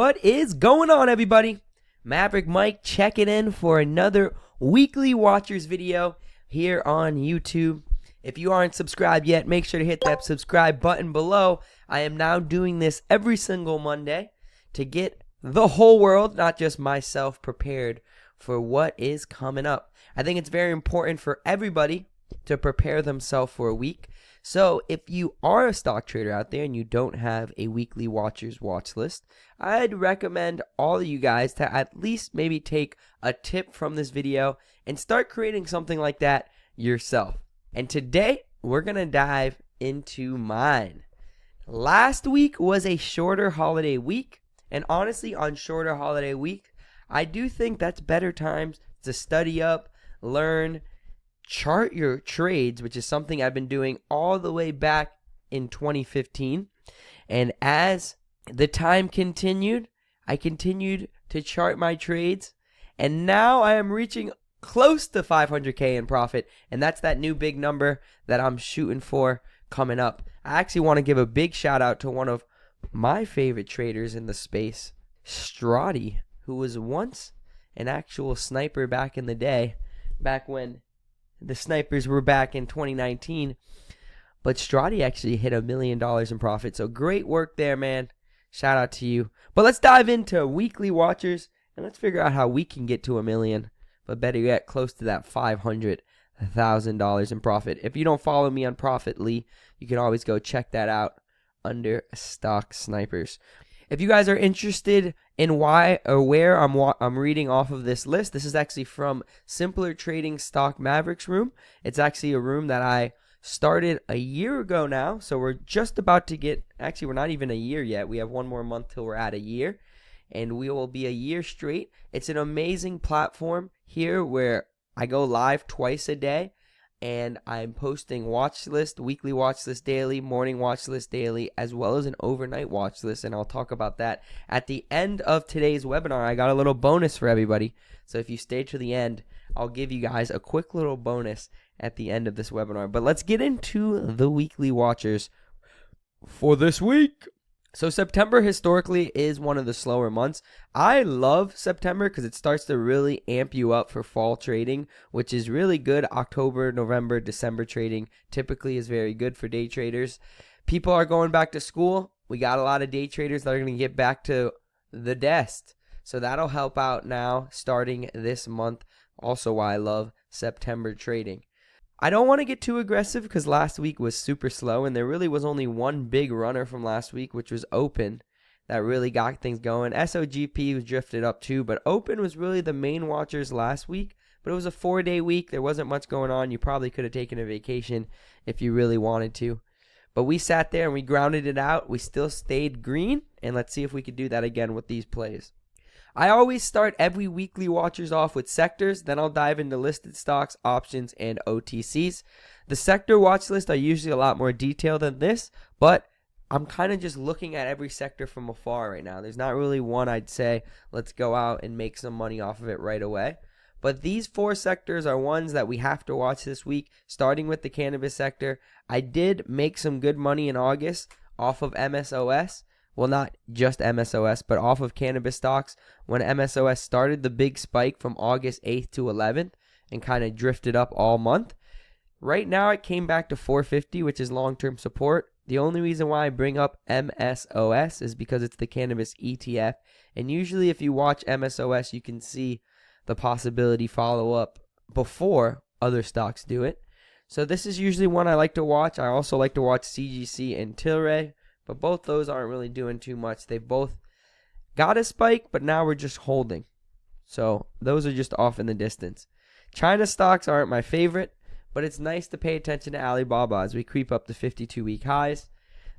What is going on, everybody? Maverick Mike checking in for another weekly Watchers video here on YouTube. If you aren't subscribed yet, make sure to hit that subscribe button below. I am now doing this every single Monday to get the whole world, not just myself, prepared for what is coming up. I think it's very important for everybody to prepare themselves for a week. So if you are a stock trader out there and you don't have a weekly Watchers watch list, I'd recommend all of you guys to at least maybe take a tip from this video and start creating something like that yourself. And today we're going to dive into mine. Last week was a shorter holiday week, and honestly, on shorter holiday week, I do think that's better times to study up, learn, chart your trades, which is something I've been doing all the way back in 2015. And as the time continued, I continued to chart my trades, and now I am reaching close to 500K in profit, and that's that new big number that I'm shooting for coming up. I actually want to give a big shout out to one of my favorite traders in the space, Strati, who was once an actual sniper back in the day, back when the snipers were back in 2019. But Strati actually hit $1 million in profit. So great work there, man. Shout out to you. But let's dive into weekly watchers and let's figure out how we can get to $1 million. But better yet, close to that $500,000 in profit. If you don't follow me on Profitly, you can always go check that out under Stock Snipers. If you guys are interested in why or where I'm reading off of this list, this is actually from Simpler Trading Stock Mavericks room. It's actually a room that I started a year ago now. So we're just about to get, actually we're not even a year yet. We have one more month till we're at a year, and we will be a year straight. It's an amazing platform here where I go live twice a day. And I'm posting watch list, weekly watch list daily, morning watch list daily, as well as an overnight watch list. And I'll talk about that at the end of today's webinar. I got a little bonus for everybody. So if you stay to the end, I'll give you guys a quick little bonus at the end of this webinar. But let's get into the weekly watchers for this week. So September historically is one of the slower months. I love September because it starts to really amp you up for fall trading, which is really good. October, November, December trading typically is very good for day traders. People are going back to school. We got a lot of day traders that are going to get back to the desk. So that'll help out now starting this month. Also why I love September trading. I don't want to get too aggressive because last week was super slow, and there really was only one big runner from last week, which was Open, that really got things going. SOGP was drifted up too, but Open was really the main watchers last week. But it was a 4-day week. There wasn't much going on. You probably could have taken a vacation if you really wanted to. But we sat there and we grounded it out. We still stayed green, and let's see if we could do that again with these plays. I always start every weekly watchers off with sectors, then I'll dive into listed stocks, options, and OTCs. The sector watch list are usually a lot more detailed than this, but I'm kind of just looking at every sector from afar right now. There's not really one I'd say, let's go out and make some money off of it right away. But these 4 sectors are ones that we have to watch this week, starting with the cannabis sector. I did make some good money in August off of MSOS. Well, not just MSOS, but off of cannabis stocks when MSOS started the big spike from August 8th to 11th and kind of drifted up all month. Right now, it came back to 450, which is long-term support. The only reason why I bring up MSOS is because it's the cannabis ETF. And usually if you watch MSOS, you can see the possibility follow up before other stocks do it. So this is usually one I like to watch. I also like to watch CGC and Tilray. But both those aren't really doing too much. They both got a spike, but now we're just holding. So those are just off in the distance. China stocks aren't my favorite, but it's nice to pay attention to Alibaba as we creep up to 52-week highs.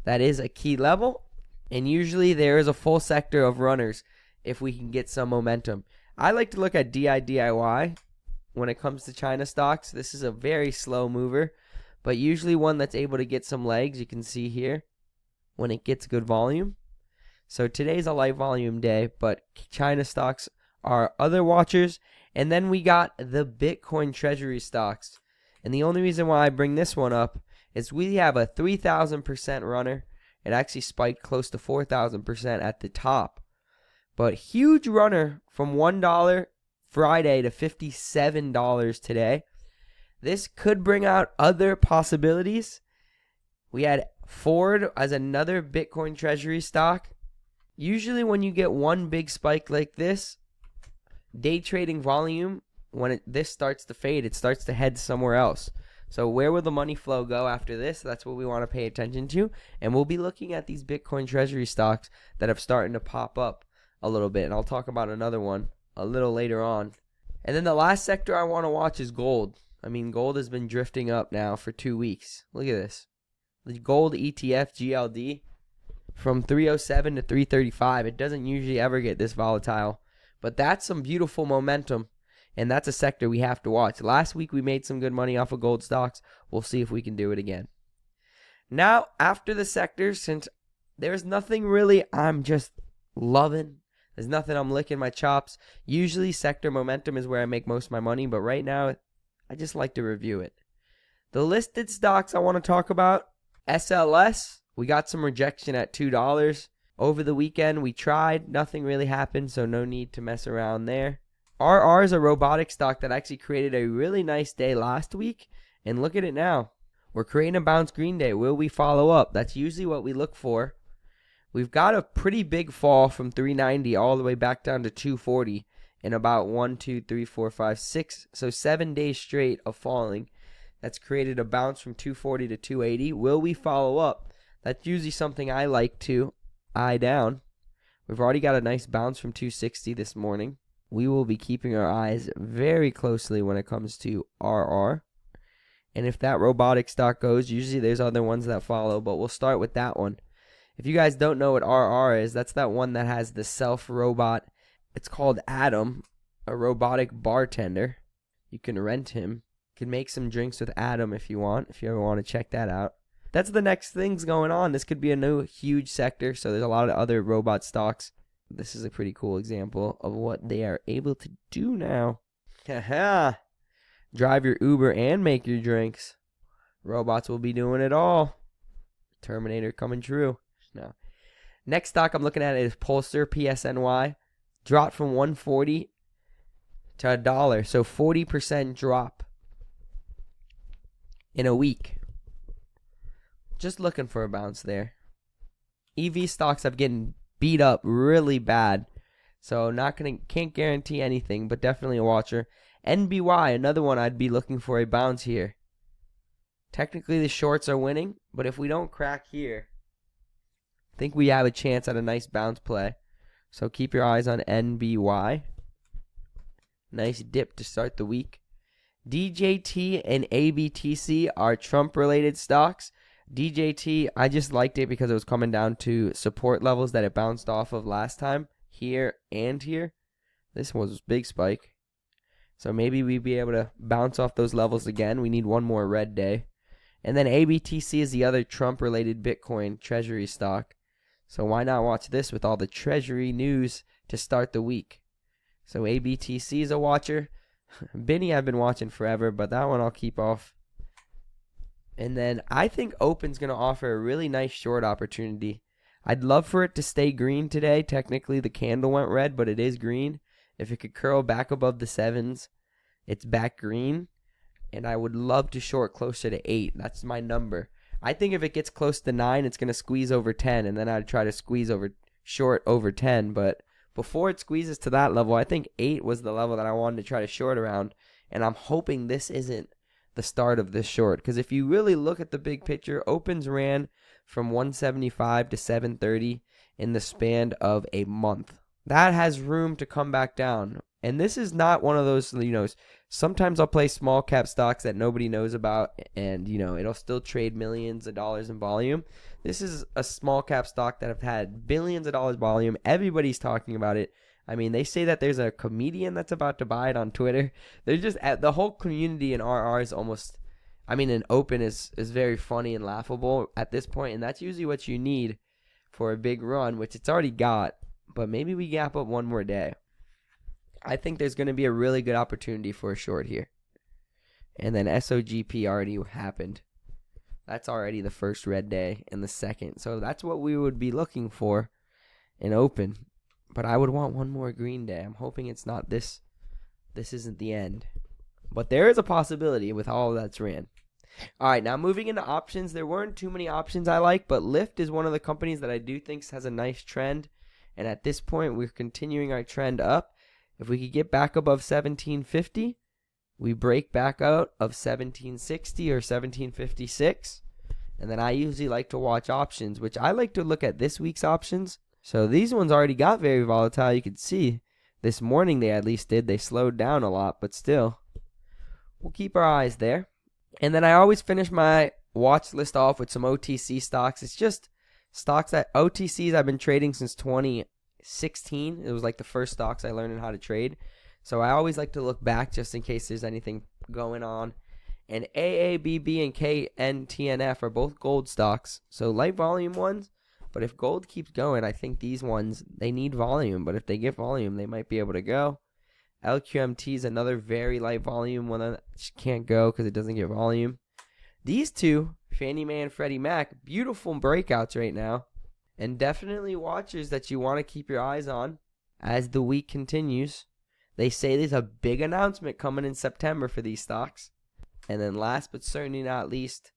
That is a key level, and usually there is a full sector of runners if we can get some momentum. I like to look at DIY when it comes to China stocks. This is a very slow mover, but usually one that's able to get some legs. You can see here when it gets good volume. So today's a light volume day, but China stocks are other watchers. And then we got the Bitcoin treasury stocks. And the only reason why I bring this one up is we have a 3,000% runner. It actually spiked close to 4,000% at the top. But huge runner from $1 Friday to $57 today. This could bring out other possibilities. We had Ford as another Bitcoin treasury stock. Usually when you get one big spike like this, day trading volume, when this starts to fade, it starts to head somewhere else. So where will the money flow go after this? That's what we want to pay attention to. And we'll be looking at these Bitcoin treasury stocks that have started to pop up a little bit. And I'll talk about another one a little later on. And then the last sector I want to watch is gold. I mean, gold has been drifting up now for 2 weeks. Look at this. The gold ETF GLD from 307 to 335. It doesn't usually ever get this volatile. But that's some beautiful momentum. And that's a sector we have to watch. Last week we made some good money off of gold stocks. We'll see if we can do it again. Now, after the sectors, since there's nothing really I'm just loving, there's nothing I'm licking my chops. Usually sector momentum is where I make most of my money, but right now I just like to review it. The listed stocks I want to talk about, SLS, we got some rejection at $2. Over the weekend we tried, nothing really happened, so no need to mess around there. RR is a robotic stock that actually created a really nice day last week. And look at it now. We're creating a bounce green day. Will we follow up? That's usually what we look for. We've got a pretty big fall from 390 all the way back down to 240 in about 1, 2, 3, 4, 5, 6. So 7 days straight of falling. That's created a bounce from 240 to 280. Will we follow up? That's usually something I like to eye down. We've already got a nice bounce from 260 this morning. We will be keeping our eyes very closely when it comes to RR. And if that robotic stock goes, usually there's other ones that follow, but we'll start with that one. If you guys don't know what RR is, that's that one that has the self-robot. It's called Adam, a robotic bartender. You can rent him. You can make some drinks with Adam if you want, if you ever want to check that out. That's the next things going on. This could be a new huge sector, so there's a lot of other robot stocks. This is a pretty cool example of what they are able to do now. Haha. Drive your Uber and make your drinks. Robots will be doing it all. Terminator coming true. Now, next stock I'm looking at is Polster, PSNY. Dropped from 140 to $1. So 40% drop in a week. Just looking for a bounce there. EV stocks have getting beat up really bad, so can't guarantee anything, but definitely a watcher. NBY, another one I'd be looking for a bounce here. Technically the shorts are winning, but if we don't crack here, I think we have a chance at a nice bounce play. So keep your eyes on NBY. Nice dip to start the week. DJT and ABTC are Trump related stocks. DJT, I just liked it because it was coming down to support levels that it bounced off of last time, here and here. This was a big spike. So maybe we'd be able to bounce off those levels again. We need one more red day. And then ABTC is the other Trump-related Bitcoin treasury stock. So why not watch this with all the treasury news to start the week? So ABTC is a watcher. Benny I've been watching forever, but that one I'll keep off. And then I think Open's going to offer a really nice short opportunity. I'd love for it to stay green today. Technically, the candle went red, but it is green. If it could curl back above the 7s, it's back green. And I would love to short closer to 8. That's my number. I think if it gets close to 9, it's going to squeeze over 10. And then I'd try to squeeze short over 10. But before it squeezes to that level, I think 8 was the level that I wanted to try to short around. And I'm hoping this isn't the start of this short, because if you really look at the big picture, Opens ran from 175 to 730 in the span of a month. That has room to come back down, and this is not one of those, sometimes I'll play small cap stocks that nobody knows about, and it'll still trade millions of dollars in volume. This is a small cap stock that have had billions of dollars volume. Everybody's talking about it. I mean, they say that there's a comedian that's about to buy it on Twitter. They're just the whole community in RR is almost, in Open is very funny and laughable at this point, and that's usually what you need for a big run, which it's already got. But maybe we gap up one more day. I think there's going to be a really good opportunity for a short here. And then SOGP already happened. That's already the first red day and the second. So that's what we would be looking for in Open. But I would want one more green day. I'm hoping it's not this. This isn't the end. But there is a possibility with all that's ran. All right, now moving into options. There weren't too many options I like, but Lyft is one of the companies that I do think has a nice trend. And at this point, we're continuing our trend up. If we could get back above 1750, we break back out of 1760 or 1756. And then I usually like to watch options, which I like to look at this week's options. So these ones already got very volatile. You can see this morning they at least did. They slowed down a lot, but still, we'll keep our eyes there. And then I always finish my watch list off with some OTC stocks. It's just stocks that OTCs I've been trading since 2016. It was like the first stocks I learned how to trade. So I always like to look back just in case there's anything going on. And AABB and KNTNF are both gold stocks. So light volume ones. But if gold keeps going, I think these ones, they need volume. But if they get volume, they might be able to go. LQMT is another very light volume one that can't go because it doesn't get volume. These two, Fannie Mae and Freddie Mac, beautiful breakouts right now. And definitely watchers that you want to keep your eyes on as the week continues. They say there's a big announcement coming in September for these stocks. And then last but certainly not least,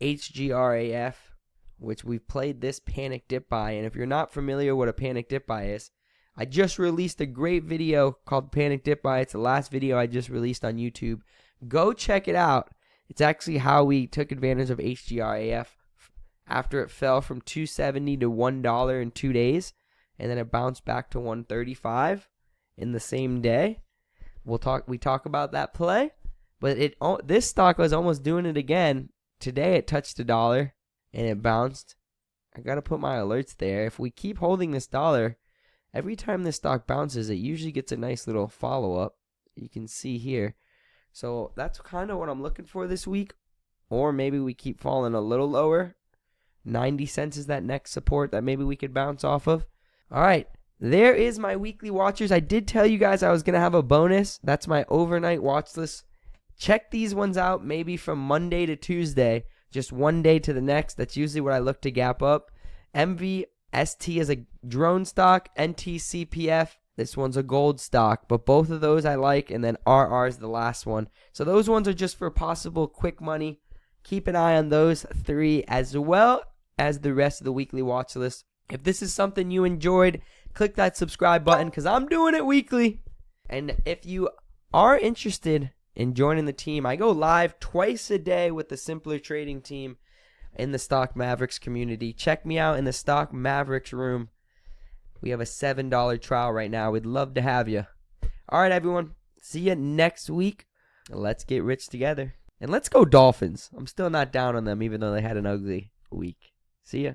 HGRAF, which we've played this panic dip buy. And if you're not familiar what a panic dip buy is, I just released a great video called Panic Dip Buy. It's the last video I just released on YouTube. Go check it out. It's actually how we took advantage of HGRAF after it fell from $2.70 to $1 in 2 days. And then it bounced back to $1.35 in the same day. We talk about that play. But this stock was almost doing it again. Today it touched $1 and it bounced. I got to put my alerts there. If we keep holding this dollar, every time this stock bounces, it usually gets a nice little follow-up. You can see here. So that's kind of what I'm looking for this week. Or maybe we keep falling a little lower. 90 cents is that next support that maybe we could bounce off of. All right. There is my weekly watchers. I did tell you guys I was going to have a bonus. That's my overnight watch list. Check these ones out maybe from Monday to Tuesday. Just one day to the next. That's usually what I look to gap up. MVST is a drone stock. NTCPF, this one's a gold stock. But both of those I like. And then RR is the last one. So those ones are just for possible quick money. Keep an eye on those three as well as the rest of the weekly watch list. If this is something you enjoyed, click that subscribe button because I'm doing it weekly. And if you are interested in joining the team, I go live twice a day with the Simpler Trading team in the Stock Mavericks community. Check me out in the Stock Mavericks room. We have a $7 trial right now. We'd love to have you. All right, everyone. See you next week. Let's get rich together. And let's go Dolphins. I'm still not down on them even though they had an ugly week. See ya.